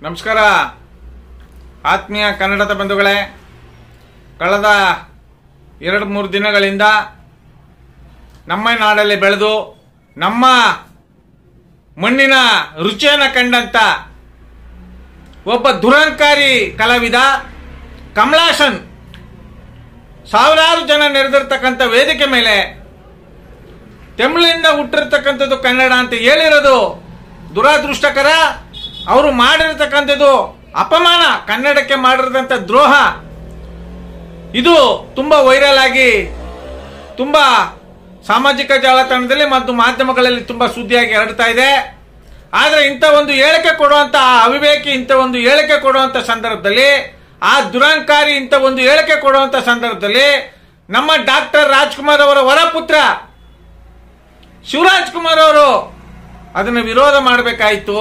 ನಮಸ್ಕಾರ ಆತ್ಮೀಯ ಕನ್ನಡದ ಬಂಧುಗಳೇ, ಕಳೆದ 2-3 ದಿನಗಳಿಂದ ನಮ್ಮ ನಾಡಲ್ಲಿ ಬೆಳೆದು ನಮ್ಮ ಮಣ್ಣಿನ ರುಚಿಯನ್ನು ಕಂಡಂತ ಒಬ್ಬ ದುರಹಂಕಾರಿ ಕಲಾವಿದ ಕಮಲಾಸನ್ ಸಾವಿರಾರು ಜನ ನೆರೆದಿರ್ತಕ್ಕಂಥ ವೇದಿಕೆ ಮೇಲೆ ತಮಿಳಿನಿಂದ ಹುಟ್ಟಿರ್ತಕ್ಕಂಥದ್ದು ಕನ್ನಡ ಅಂತ ಹೇಳಿರೋದು ದುರಾದೃಷ್ಟಕರ. ಅವರು ಮಾಡಿರ್ತಕ್ಕಂಥದ್ದು ಅಪಮಾನ, ಕನ್ನಡಕ್ಕೆ ಮಾಡಿರೋದಂಥ ದ್ರೋಹ. ಇದು ತುಂಬಾ ವೈರಲ್ ಆಗಿ ತುಂಬಾ ಸಾಮಾಜಿಕ ಜಾಲತಾಣದಲ್ಲಿ ಮತ್ತು ಮಾಧ್ಯಮಗಳಲ್ಲಿ ತುಂಬಾ ಸುದ್ದಿಯಾಗಿ ಹರಡ್ತಾ ಇದೆ. ಆದರೆ ಇಂಥ ಒಂದು ಹೇಳಿಕೆ ಕೊಡುವಂತ ಅವಿವೇಕಿ ಇಂಥ ಒಂದು ಹೇಳಿಕೆ ಕೊಡುವಂತ ಸಂದರ್ಭದಲ್ಲಿ, ಆ ದುರಹಂಕಾರಿ ಇಂಥ ಒಂದು ಹೇಳಿಕೆ ಕೊಡುವಂತ ಸಂದರ್ಭದಲ್ಲಿ ನಮ್ಮ ಡಾಕ್ಟರ್ ರಾಜ್ಕುಮಾರ್ ಅವರ ವರಪುತ್ರ ಶಿವರಾಜ್ ಕುಮಾರ್ ಅವರು ಅದನ್ನು ವಿರೋಧ ಮಾಡಬೇಕಾಯಿತು.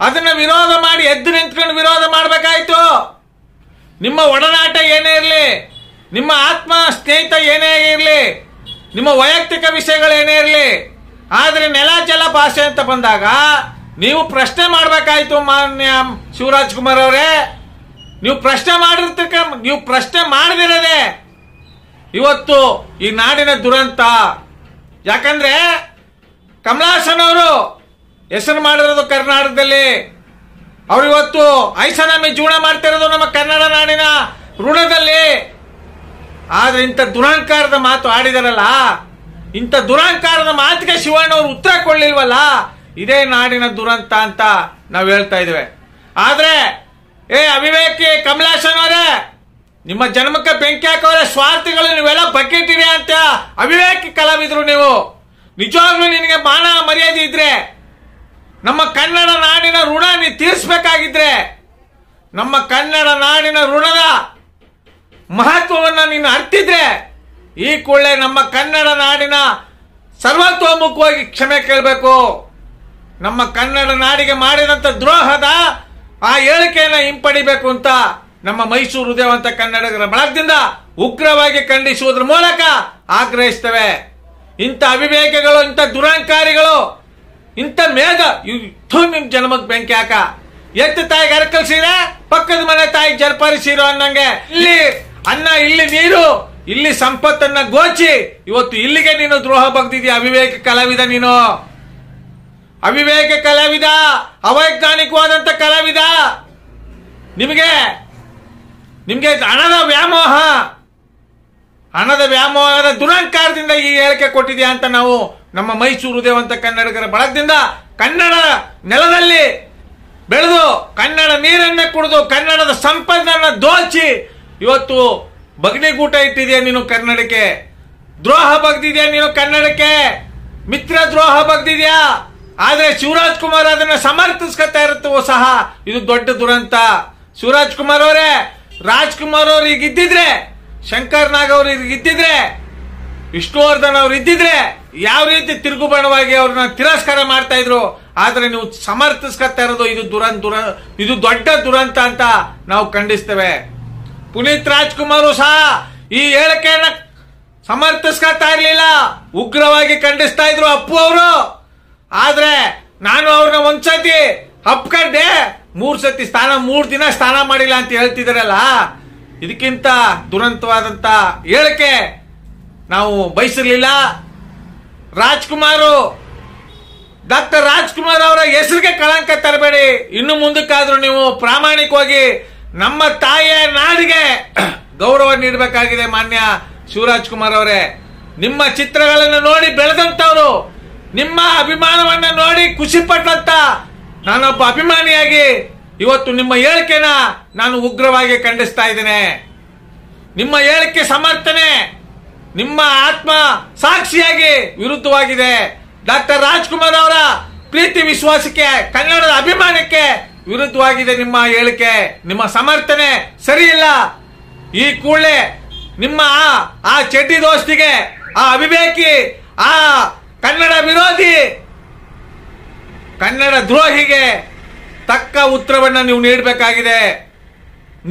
ಅದನ್ನ ವಿರೋಧ ಮಾಡಿ ಎದ್ದು ನಿಂತ್ಕೊಂಡು ವಿರೋಧ ಮಾಡಬೇಕಾಯ್ತು. ನಿಮ್ಮ ಒಡನಾಟ ಏನೇ ಇರಲಿ, ನಿಮ್ಮ ಆತ್ಮ ಸ್ನೇಹಿತ ಏನೇ ಇರಲಿ, ನಿಮ್ಮ ವೈಯಕ್ತಿಕ ವಿಷಯಗಳೇನೇ ಇರಲಿ, ಆದರೆ ನೆಲ ಜಲ ಭಾಷೆ ಅಂತ ಬಂದಾಗ ನೀವು ಪ್ರಶ್ನೆ ಮಾಡಬೇಕಾಯ್ತು. ಮಾನ್ಯ ಶಿವರಾಜ್ ಕುಮಾರ್ ಅವರೇ, ನೀವು ಪ್ರಶ್ನೆ ಮಾಡದಿರದೆ ಇವತ್ತು ಈ ನಾಡಿನ ದುರಂತ. ಯಾಕಂದ್ರೆ ಕಮಲಾಸನ್ ಅವರು ಹೆಸರು ಮಾಡಿರೋದು ಕರ್ನಾಟಕದಲ್ಲಿ, ಅವರು ಇವತ್ತು ಐಷಾರಾಮಿ ಜೀವನ ಮಾಡ್ತಿರೋದು ನಮ್ಮ ಕನ್ನಡ ನಾಡಿನ ಋಣದಲ್ಲಿ. ಆದ್ರೆ ಇಂಥ ದುರಹಂಕಾರದ ಮಾತು ಆಡಿದಾರಲ್ಲ, ಇಂಥ ದುರಹಂಕಾರದ ಮಾತಿಗೆ ಶಿವಣ್ಣ ಅವರು ಉತ್ತರ ಕೊಡ್ಲಿಲ್ವಲ್ಲ, ಇದೇ ನಾಡಿನ ದುರಂತ ಅಂತ ನಾವು ಹೇಳ್ತಾ ಇದ್ದೇವೆ. ಆದ್ರೆ ಅವಿವೇಕಿ ಕಮಲಾಸನ್ ಅವರೇ, ನಿಮ್ಮ ಜನ್ಮಕ್ಕೆ ಬೆಂಕಿ ಹಾಕೋರೆ ಸ್ವಾರ್ಥಿಗಳು, ನೀವೆಲ್ಲ ಬಕೆಟ್ ಅಂತ ಅವಿವೇಕಿ ಕಲಾವಿದ್ರು ನೀವು. ನಿಜವಾಗ್ಲೂ ನಿನಗೆ ಮಾನ ಮರ್ಯಾದೆ ಇದ್ರೆ, ನಮ್ಮ ಕನ್ನಡ ನಾಡಿನ ಋಣ ನೀ ತೀರಿಸಬೇಕಾಗಿದ್ರೆ, ನಮ್ಮ ಕನ್ನಡ ನಾಡಿನ ಋಣದ ಮಹತ್ವವನ್ನು ನೀನು ಅರ್ತಿದ್ರೆ ಈ ಕೂಡಲೇ ನಮ್ಮ ಕನ್ನಡ ನಾಡಿನ ಸರ್ವತೋಮುಖವಾಗಿ ಕ್ಷಮೆ ಕೇಳಬೇಕು. ನಮ್ಮ ಕನ್ನಡ ನಾಡಿಗೆ ಮಾಡಿದಂತ ದ್ರೋಹದ ಆ ಹೇಳಿಕೆಯನ್ನು ಹಿಂಪಡಿಬೇಕು ಅಂತ ನಮ್ಮ ಮೈಸೂರು ಹೃದಯವಂತ ಕನ್ನಡಿಗರ ಬಳಗದಿಂದ ಉಗ್ರವಾಗಿ ಖಂಡಿಸುವುದರ ಮೂಲಕ ಆಗ್ರಹಿಸ್ತೇವೆ. ಇಂಥ ಅವಿವೇಕಗಳು, ಇಂಥ ದುರಹಂಕಾರಿಗಳು, ಇಂಥ ಮೇಘ ನಿಮ್ ಜನ್ಮಕ್ಕೆ ಬೆಂಕಿ ಹಾಕ. ಎತ್ತ ತಾಯಿಗೆ ಅರಕಲ್ಸಿರೆ, ಪಕ್ಕದ ಮನೆ ತಾಯಿಗೆ ಜರ್ಪರಿಸಿರೋ ಅನ್ನಂಗೆ ಇಲ್ಲಿ ಅನ್ನ, ಇಲ್ಲಿ ನೀರು, ಇಲ್ಲಿ ಸಂಪತ್ತನ್ನ ಗೋಚಿ ಇವತ್ತು ಇಲ್ಲಿಗೆ ನೀನು ದ್ರೋಹ ಬಗ್ದಿದ್ಯಾ. ಅವಿವೇಕ ಕಲಾವಿದ ನೀನು, ಅವಿವೇಕ ಕಲಾವಿದ, ಅವೈಜ್ಞಾನಿಕವಾದಂತ ಕಲಾವಿದ. ನಿಮಗೆ ಹಣದ ವ್ಯಾಮೋಹದ ದುರಹಂಕಾರದಿಂದ ಈ ಹೇಳಿಕೆ ಕೊಟ್ಟಿದ್ಯಾ ಅಂತ ನಾವು ನಮ್ಮ ಮೈಸೂರು ಹೃದಯವಂತ ಕನ್ನಡಿಗರ ಬಳಗದಿಂದ ಕನ್ನಡ ನೆಲದಲ್ಲಿ ಬೆಳೆದು ಕನ್ನಡ ನೀರನ್ನ ಕುಡಿದು ಕನ್ನಡದ ಸಂಪತ್ತನ್ನ ದೋಚಿ ಇವತ್ತು ಬಗ್ನಿಗೂಟ ಇಟ್ಟಿದ್ಯಾ ನೀನು ಕನ್ನಡಕ್ಕೆ. ದ್ರೋಹ ಬಗ್ದಿದ್ಯಾ ನೀನು ಕನ್ನಡಕ್ಕೆ, ಮಿತ್ರ ದ್ರೋಹ ಬಗ್ದಿದ್ಯಾ. ಆದ್ರೆ ಶಿವರಾಜ್ ಕುಮಾರ್ ಅದನ್ನ ಸಮರ್ಥಿಸ್ಕೊತಾ ಇರುತ್ತವೋ ಸಹ ಇದು ದೊಡ್ಡ ದುರಂತ. ಶಿವರಾಜ್ ಕುಮಾರ್ ಅವರೇ, ರಾಜ್ಕುಮಾರ್ ಅವ್ರು ಈಗ ಇದ್ದಿದ್ರೆ, ಶಂಕರ್ ನಾಗ್ ಅವರು ಈಗ ಇದ್ದಿದ್ರೆ, ವಿಷ್ಣುವರ್ಧನ್ ಅವ್ರು ಇದ್ದಿದ್ರೆ ಯಾವ ರೀತಿ ತಿರುಗುಬಣವಾಗಿ ಅವ್ರನ್ನ ತಿರಸ್ಕಾರ ಮಾಡ್ತಾ ಇದ್ರು. ಆದ್ರೆ ನೀವು ಸಮರ್ಥಿಸ್ಕೊತಾ ಇರೋದು ಇದು ದೊಡ್ಡ ದುರಂತ ಅಂತ ನಾವು ಖಂಡಿಸ್ತೇವೆ. ಪುನೀತ್ ರಾಜ್ಕುಮಾರ್ ಸಹ ಈ ಹೇಳಿಕೆಯನ್ನ ಸಮರ್ಥಿಸ್ಕೊತಾ ಇರ್ಲಿಲ್ಲ, ಉಗ್ರವಾಗಿ ಖಂಡಿಸ್ತಾ ಇದ್ರು ಅಪ್ಪು ಅವರು. ಆದ್ರೆ ನಾನು ಅವ್ರನ್ನ ಒಂದ್ಸತಿ ಅಪ್ಕೊಂಡೆ, 3 ದಿನ ಸ್ನಾನ ಮಾಡಿಲ್ಲ ಅಂತ ಹೇಳ್ತಿದಾರಲ್ಲ, ಇದಕ್ಕಿಂತ ದುರಂತವಾದಂತ ಹೇಳಿಕೆ ನಾವು ಬಯಸಿರ್ಲಿಲ್ಲ. ಡಾಕ್ಟರ್ ರಾಜ್ಕುಮಾರ್ ಅವರ ಹೆಸರಿಗೆ ಕಳಂಕ ತರಬೇಡಿ. ಇನ್ನು ಮುಂದಕ್ಕಾದ್ರೂ ನೀವು ಪ್ರಾಮಾಣಿಕವಾಗಿ ನಮ್ಮ ತಾಯಿಯ ನಾಡಿಗೆ ಗೌರವ ನೀಡಬೇಕಾಗಿದೆ. ಮಾನ್ಯ ಶಿವರಾಜ್ ಕುಮಾರ್ ಅವರೇ, ನಿಮ್ಮ ಚಿತ್ರಗಳನ್ನು ನೋಡಿ ಬೆಳೆದಂತವ್ರು, ನಿಮ್ಮ ಅಭಿಮಾನವನ್ನ ನೋಡಿ ಖುಷಿ ಪಟ್ಟಂತ ನಾನೊಬ್ಬ ಅಭಿಮಾನಿಯಾಗಿ ಇವತ್ತು ನಿಮ್ಮ ಹೇಳಿಕೆನ ನಾನು ಉಗ್ರವಾಗಿ ಖಂಡಿಸ್ತಾ ಇದ್ದೇನೆ. ನಿಮ್ಮ ಹೇಳಿಕೆ ಸಮರ್ಥನೆ ನಿಮ್ಮ ಆತ್ಮ ಸಾಕ್ಷಿಯಾಗಿ ವಿರುದ್ಧವಾಗಿದೆ. ಡಾಕ್ಟರ್ ರಾಜ್ಕುಮಾರ್ ಅವರ ಪ್ರೀತಿ ವಿಶ್ವಾಸಕ್ಕೆ, ಕನ್ನಡದ ಅಭಿಮಾನಕ್ಕೆ ವಿರುದ್ಧವಾಗಿದೆ ನಿಮ್ಮ ಹೇಳಿಕೆ. ನಿಮ್ಮ ಸಮರ್ಥನೆ ಸರಿ ಇಲ್ಲ. ಈ ಕೂಡಲೇ ನಿಮ್ಮ ಆ ಚಡ್ಡಿ ದೋಸ್ತಿಗೆ, ಆ ಅವಿವೇಕಿ, ಆ ಕನ್ನಡ ವಿರೋಧಿ, ಕನ್ನಡ ದ್ರೋಹಿಗೆ ತಕ್ಕ ಉತ್ತರವನ್ನ ನೀವು ನೀಡಬೇಕಾಗಿದೆ.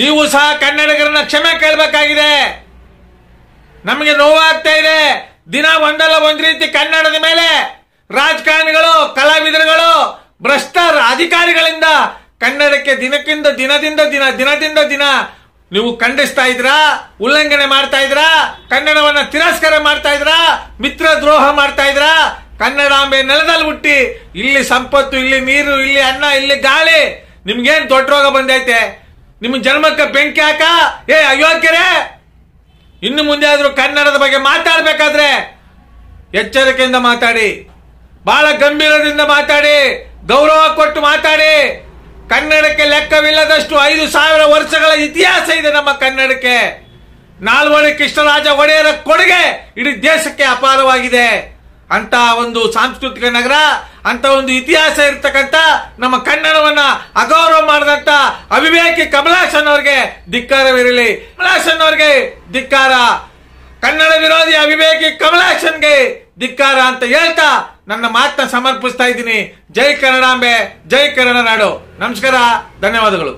ನೀವು ಸಹ ಕನ್ನಡಿಗರನ್ನ ಕ್ಷಮೆ ಕೇಳಬೇಕಾಗಿದೆ. ನಮಗೆ ನೋವಾಗ್ತಾ ಇದೆ. ದಿನ ಒಂದಲ್ಲ ಒಂದ್ ರೀತಿ ಕನ್ನಡದ ಮೇಲೆ ರಾಜಕಾರಣಿಗಳು, ಕಲಾವಿದರುಗಳು, ಭ್ರಷ್ಟ ಅಧಿಕಾರಿಗಳಿಂದ ಕನ್ನಡಕ್ಕೆ ದಿನದಿಂದ ದಿನ ನೀವು ಖಂಡಿಸ್ತಾ ಇದ್ರಾ, ಉಲ್ಲಂಘನೆ ಮಾಡ್ತಾ ಇದ್ರಾ, ಕನ್ನಡವನ್ನ ತಿರಸ್ಕಾರ ಮಾಡ್ತಾ ಇದ್ರಾ, ಮಿತ್ರ ದ್ರೋಹ ಮಾಡ್ತಾ ಇದ್ರಾ. ಕನ್ನಡಾಂಬೆ ನೆಲದಲ್ಲಿ ಹುಟ್ಟಿ ಇಲ್ಲಿ ಸಂಪತ್ತು, ಇಲ್ಲಿ ನೀರು, ಇಲ್ಲಿ ಅನ್ನ, ಇಲ್ಲಿ ಗಾಳಿ, ನಿಮ್ಗೇನ್ ದೊಡ್ಡ ರೋಗ ಬಂದೈತೆ? ನಿಮ್ ಜನ್ಮಕ್ಕೆ ಬೆಂಕಿ ಹಾಕ. ಅಯೋಗ್ಯರೇ, ಇನ್ನು ಮುಂದೆ ಆದ್ರೂ ಕನ್ನಡದ ಬಗ್ಗೆ ಮಾತಾಡ್ಬೇಕಾದ್ರೆ ಎಚ್ಚರಿಕೆಯಿಂದ ಮಾತಾಡಿ, ಬಹಳ ಗಂಭೀರದಿಂದ ಮಾತಾಡಿ, ಗೌರವ ಕೊಟ್ಟು ಮಾತಾಡಿ. ಕನ್ನಡಕ್ಕೆ ಲೆಕ್ಕವಿಲ್ಲದಷ್ಟು 5,000 ವರ್ಷಗಳ ಇತಿಹಾಸ ಇದೆ ನಮ್ಮ ಕನ್ನಡಕ್ಕೆ. ನಾಲ್ವಡಿ ಕೃಷ್ಣರಾಜ ಒಡೆಯರ ಕೊಡುಗೆ ಇಡೀ ದೇಶಕ್ಕೆ ಅಪಾರವಾಗಿದೆ. ಅಂತ ಒಂದು ಸಾಂಸ್ಕೃತಿಕ ನಗರ, ಅಂತ ಒಂದು ಇತಿಹಾಸ ಇರ್ತಕ್ಕಂಥ ನಮ್ಮ ಕನ್ನಡವನ್ನ ಅಗೌರವ ಮಾಡಿದಂತ ಅವಿವೇಕಿ ಕಮಲಾಸನ್ ಅವ್ರಿಗೆ ಧಿಕ್ಕಾರವಿರಲಿ. ಕಮಲಾಸನ್ ಅವ್ರಿಗೆ ಧಿಕ್ಕಾರ, ಕನ್ನಡ ವಿರೋಧಿ ಅವಿವೇಕಿ ಕಮಲಾಸನ್ಗೆ ಧಿಕ್ಕಾರ ಅಂತ ಹೇಳ್ತಾ ನನ್ನ ಮಾತನ್ನ ಸಮರ್ಪಿಸ್ತಾ ಇದ್ದೀನಿ. ಜೈ ಕನ್ನಡಾಂಬೆ, ಜೈ ಕನ್ನಡ ನಾಡು. ನಮಸ್ಕಾರ, ಧನ್ಯವಾದಗಳು.